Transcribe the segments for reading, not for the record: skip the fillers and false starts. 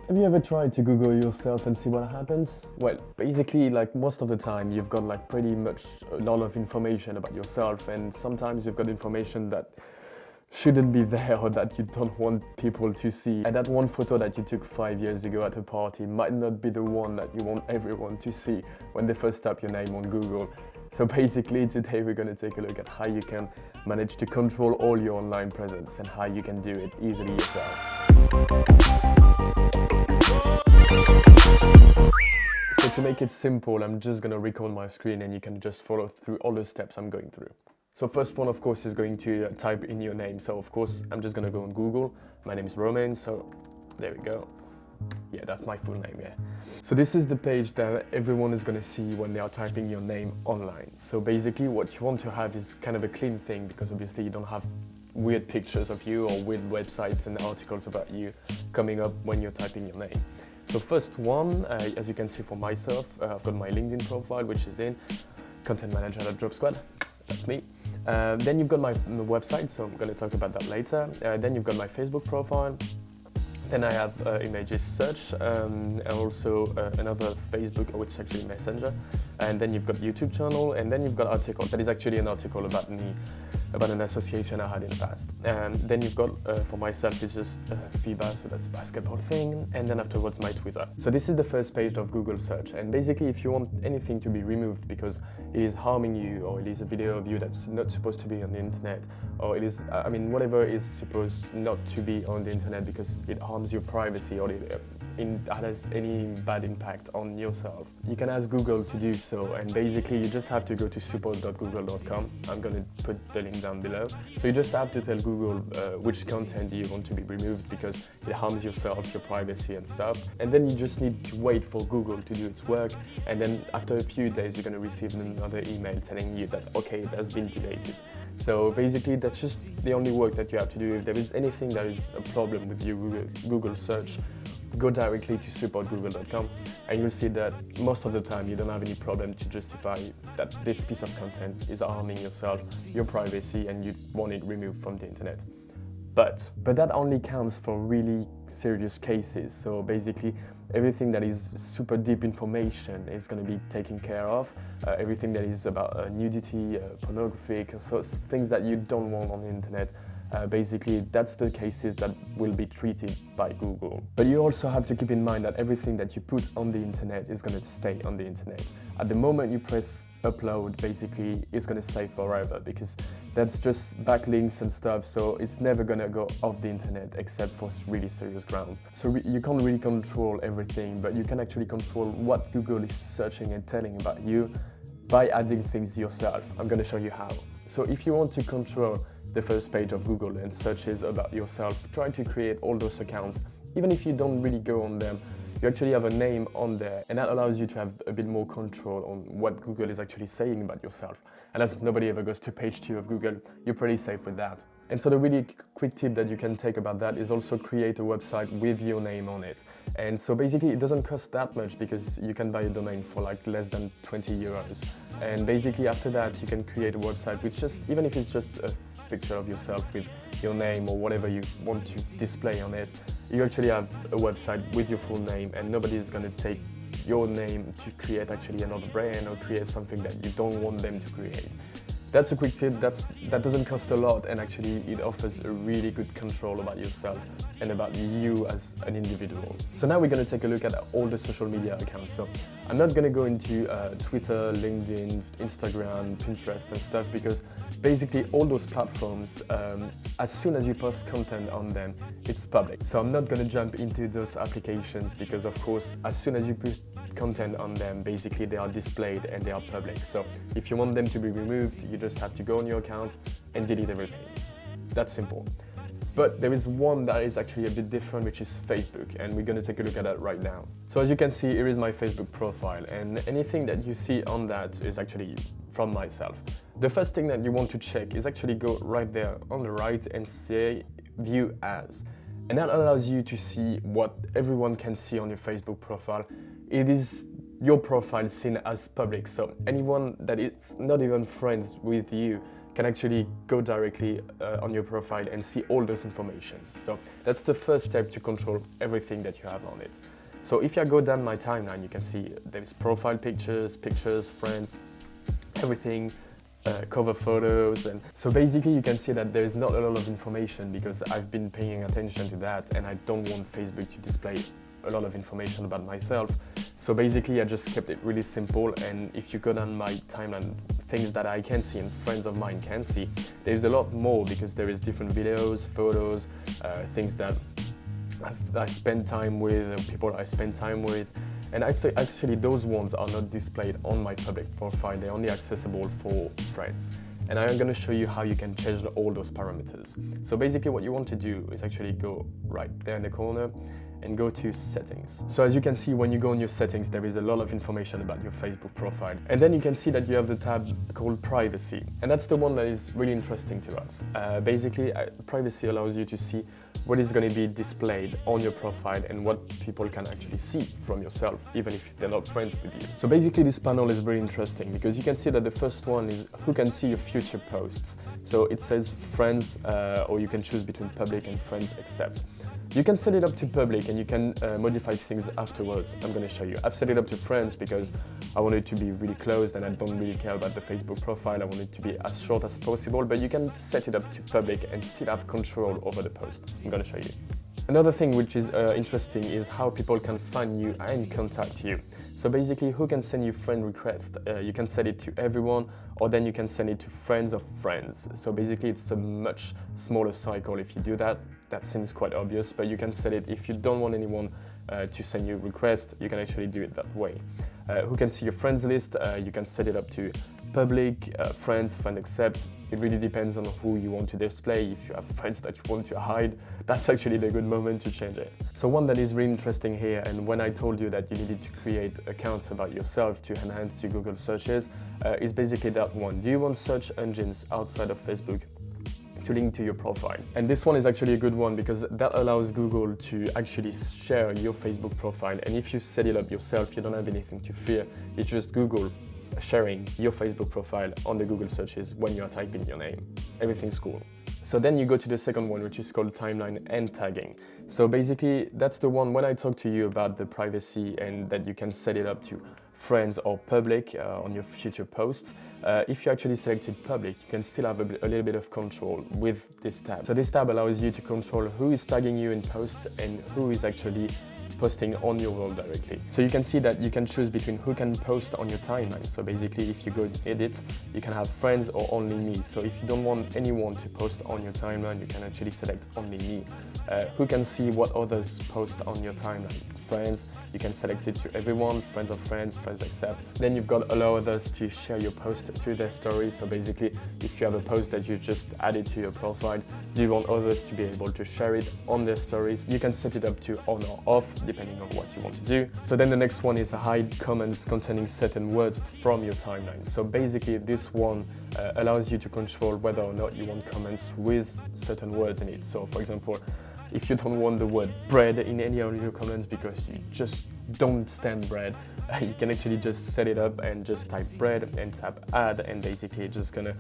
Have you ever tried to Google yourself and see what happens? Well, basically, like most of the time, you've got like pretty much a lot of information about yourself, and sometimes you've got information that shouldn't be there or that you don't want people to see. And that one photo that you took 5 years ago at a party might not be the one that you want everyone to see when they first type your name on Google. So basically today we're going to take a look at how you can manage to control all your online presence and how you can do it easily yourself. So to make it simple, I'm just going to record my screen and you can just follow through all the steps I'm going through. So first one, of course, is going to type in your name. So of course, I'm just going to go on Google. My name is Romain, so there we go. Yeah, that's my full name, yeah. So this is the page that everyone is going to see when they are typing your name online. So basically what you want to have is kind of a clean thing, because obviously you don't have weird pictures of you or weird websites and articles about you coming up when you're typing your name. So first one, as you can see for myself, I've got my LinkedIn profile, which is in Content Manager at Job Squad. That's me. Then you've got my website, so I'm going to talk about that later. Then you've got my Facebook profile. Then I have images search, and also another Facebook, which is actually Messenger. And then you've got YouTube channel, and then you've got article. That is actually an article about me, about an association I had in the past. And then you've got, for myself, it's just FIBA, so that's basketball thing, and then afterwards my Twitter. So this is the first page of Google search, and basically if you want anything to be removed because it is harming you, or it is a video of you that's not supposed to be on the internet, or it is, I mean, whatever is supposed not to be on the internet because it harms your privacy or it has any bad impact on yourself, you can ask Google to do so, and basically you just have to go to support.google.com. I'm going to put the link down below. So you just have to tell Google which content you want to be removed because it harms yourself, your privacy and stuff. And then you just need to wait for Google to do its work, and then after a few days you're going to receive another email telling you that okay, it has been deleted. So basically that's just the only work that you have to do. If there is anything that is a problem with your Google search, go directly to support.google.com and you'll see that most of the time you don't have any problem to justify that this piece of content is harming yourself, your privacy, and you want it removed from the internet. But that only counts for really serious cases. So basically everything that is super deep information is going to be taken care of. Everything that is about nudity, pornography, so things that you don't want on the internet. Basically, that's the cases that will be treated by Google. But you also have to keep in mind that everything that you put on the internet is going to stay on the internet. At the moment you press upload, basically it's going to stay forever because that's just backlinks and stuff, so it's never going to go off the internet except for really serious ground. So you can't really control everything, but you can actually control what Google is searching and telling about you by adding things yourself. I'm going to show you how. So if you want to control the first page of Google and searches about yourself, try to create all those accounts. Even if you don't really go on them, you actually have a name on there, and that allows you to have a bit more control on what Google is actually saying about yourself. And as nobody ever goes to page 2 of Google, you're pretty safe with that. And so the really quick tip that you can take about that is also create a website with your name on it. And so basically it doesn't cost that much because you can buy a domain for like less than 20 euros. And basically after that you can create a website which just, even if it's just a picture of yourself with your name or whatever you want to display on it, you actually have a website with your full name, and nobody is going to take your name to create actually another brand or create something that you don't want them to create. That's a quick tip. That doesn't cost a lot, and actually it offers a really good control about yourself and about you as an individual. So now we're going to take a look at all the social media accounts. So I'm not going to go into Twitter, LinkedIn, Instagram, Pinterest and stuff, because basically all those platforms, as soon as you post content on them, it's public. So I'm not going to jump into those applications because of course as soon as you put content on them, basically they are displayed and they are public. So if you want them to be removed, you just have to go on your account and delete everything. That's simple. But there is one that is actually a bit different, which is Facebook, and we're going to take a look at that right now. So as you can see, here is my Facebook profile, and anything that you see on that is actually from myself. The first thing that you want to check is actually go right there on the right and say view as. And that allows you to see what everyone can see on your Facebook profile. It is your profile seen as public, so anyone that is not even friends with you can actually go directly on your profile and see all those informations. So that's the first step to control everything that you have on it. So if I go down my timeline, you can see there's profile pictures, friends, everything, cover photos. And so basically you can see that there is not a lot of information because I've been paying attention to that and I don't want Facebook to display a lot of information about myself. So basically I just kept it really simple, and if you go down my timeline, things that I can see and friends of mine can see, there's a lot more because there is different videos, photos, things that I spend time with, people I spend time with, and actually those ones are not displayed on my public profile, they're only accessible for friends. And I'm going to show you how you can change all those parameters. So basically what you want to do is actually go right there in the corner and go to settings. So as you can see, when you go on your settings, there is a lot of information about your Facebook profile. And then you can see that you have the tab called privacy. And that's the one that is really interesting to us. Basically, privacy allows you to see what is going to be displayed on your profile and what people can actually see from yourself, even if they're not friends with you. So basically this panel is very interesting because you can see that the first one is who can see your future posts. So it says friends, or you can choose between public and friends accept. You can set it up to public and you can modify things afterwards. I'm going to show you. I've set it up to friends because I want it to be really closed and I don't really care about the Facebook profile. I want it to be as short as possible, but you can set it up to public and still have control over the post. I'm going to show you. Another thing which is interesting is how people can find you and contact you. So basically, who can send you friend requests? You can set it to everyone, or then you can send it to friends of friends. So basically, it's a much smaller cycle if you do that. That seems quite obvious, but you can set it if you don't want anyone to send you requests, you can actually do it that way. Who can see your friends list? You can set it up to public, friends, friend accept. It really depends on who you want to display. If you have friends that you want to hide, that's actually the good moment to change it. So one that is really interesting here, and when I told you that you needed to create accounts about yourself to enhance your Google searches, is basically that one. Do you want search engines outside of Facebook to link to your profile? And this one is actually a good one because that allows Google to actually share your Facebook profile. And if you set it up yourself, you don't have anything to fear. It's just Google sharing your Facebook profile on the Google searches when you are typing your name. Everything's cool. So then you go to the second one, which is called timeline and tagging. So basically, that's the one when I talk to you about the privacy and that you can set it up to friends or public on your future posts. If you actually selected public, you can still have a little bit of control with this tab. So this tab allows you to control who is tagging you in posts and who is actually posting on your wall directly. So you can see that you can choose between who can post on your timeline. So basically, if you go to edit, you can have friends or only me. So if you don't want anyone to post on your timeline, you can actually select only me. Who can see what others post on your timeline? Friends, you can select it to everyone, friends of friends, friends accept. Then you've got allow others to share your post through their stories. So basically, if you have a post that you just added to your profile, do you want others to be able to share it on their stories? You can set it up to on or off, depending on what you want to do. So then the next one is hide comments containing certain words from your timeline. So basically this one allows you to control whether or not you want comments with certain words in it. So for example, if you don't want the word bread in any of your comments because you just don't stand bread, you can actually just set it up and just type bread and tap add, and basically it's just gonna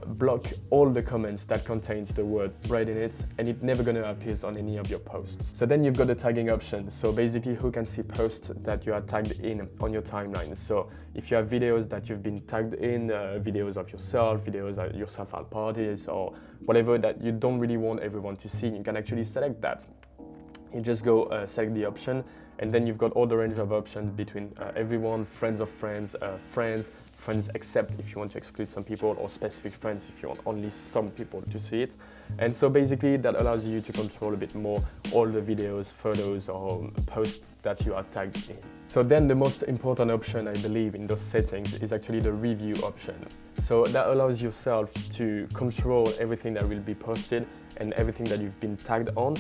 block all the comments that contains the word bread in it, and it's never gonna appear on any of your posts. So then you've got the tagging option. So basically who can see posts that you are tagged in on your timeline. So if you have videos that you've been tagged in, videos of yourself, videos of yourself at parties or whatever that you don't really want everyone to see, you can actually select that. You just go select the option, and then you've got all the range of options between everyone, friends of friends, friends accept if you want to exclude some people, or specific friends if you want only some people to see it. And so basically that allows you to control a bit more all the videos, photos or posts that you are tagged in. So then the most important option I believe in those settings is actually the review option. So that allows yourself to control everything that will be posted and everything that you've been tagged on.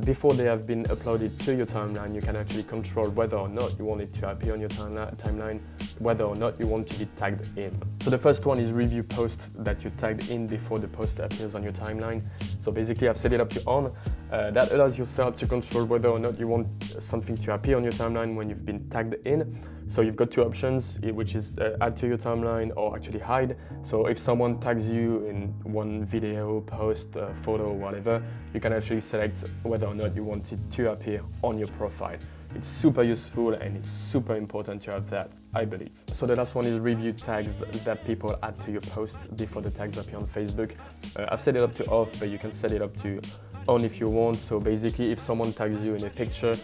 Before they have been uploaded to your timeline, you can actually control whether or not you want it to appear on your timeline, whether or not you want to be tagged in. So the first one is review posts that you tagged in before the post appears on your timeline. So basically I've set it up to on. That allows yourself to control whether or not you want something to appear on your timeline when you've been tagged in. So you've got two options, which is add to your timeline or actually hide. So if someone tags you in one video, post, photo, or whatever, you can actually select whether or not you want it to appear on your profile. It's super useful and it's super important to have that, I believe. So the last one is review tags that people add to your posts before the tags appear on Facebook. I've set it up to off, but you can set it up to on if you want. So basically, if someone tags you in a picture,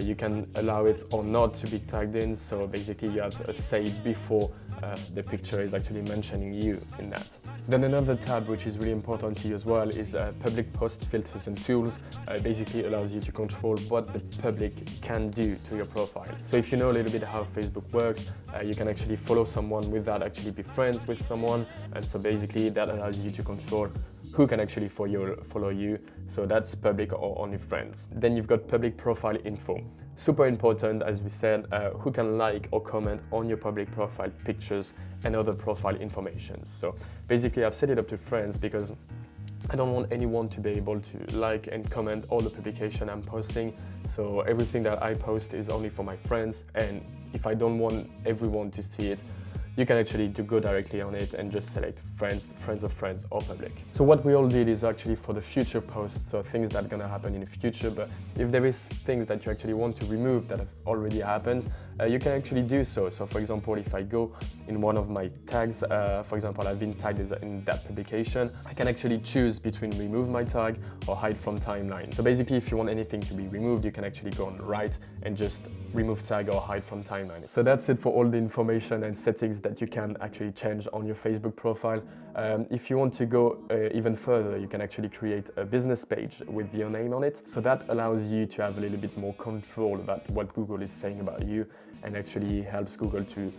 you can allow it or not to be tagged in. So basically, you have a say before the picture is actually mentioning you in that. Then another tab which is really important to you as well is public post filters and tools. Basically allows you to control what the public can do to your profile. So if you know a little bit how Facebook works, you can actually follow someone without actually be friends with someone. And so basically that allows you to control who can actually follow you. So that's public or only friends. Then you've got public profile info. Super important, as we said, who can like or comment on your public profile pictures and other profile information. So basically I've set it up to friends because I don't want anyone to be able to like and comment all the publication I'm posting. So everything that I post is only for my friends, and if I don't want everyone to see it, you can actually go directly on it and just select friends, friends of friends, or public. So what we all did is actually for the future posts, so things that are gonna happen in the future, but if there is things that you actually want to remove that have already happened, you can actually do so. So for example, if I go in one of my tags, for example, I've been tagged in that publication, I can actually choose between remove my tag or hide from timeline. So basically, if you want anything to be removed, you can actually go on the right and just remove tag or hide from timeline. So that's it for all the information and settings that you can actually change on your Facebook profile. If you want to go even further, you can actually create a business page with your name on it. So that allows you to have a little bit more control about what Google is saying about you, and actually helps Google to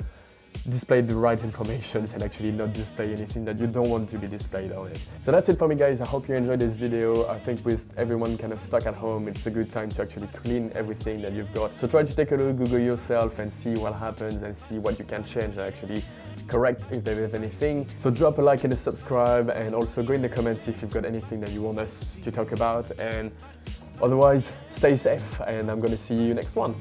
display the right information and actually not display anything that you don't want to be displayed on it. So that's it for me, guys. I hope you enjoyed this video. I think with everyone kind of stuck at home, it's a good time to actually clean everything that you've got. So try to take a look, Google yourself and see what happens and see what you can change and actually correct if there is anything. So drop a like and a subscribe, and also go in the comments if you've got anything that you want us to talk about. And otherwise, stay safe, and I'm gonna see you next one.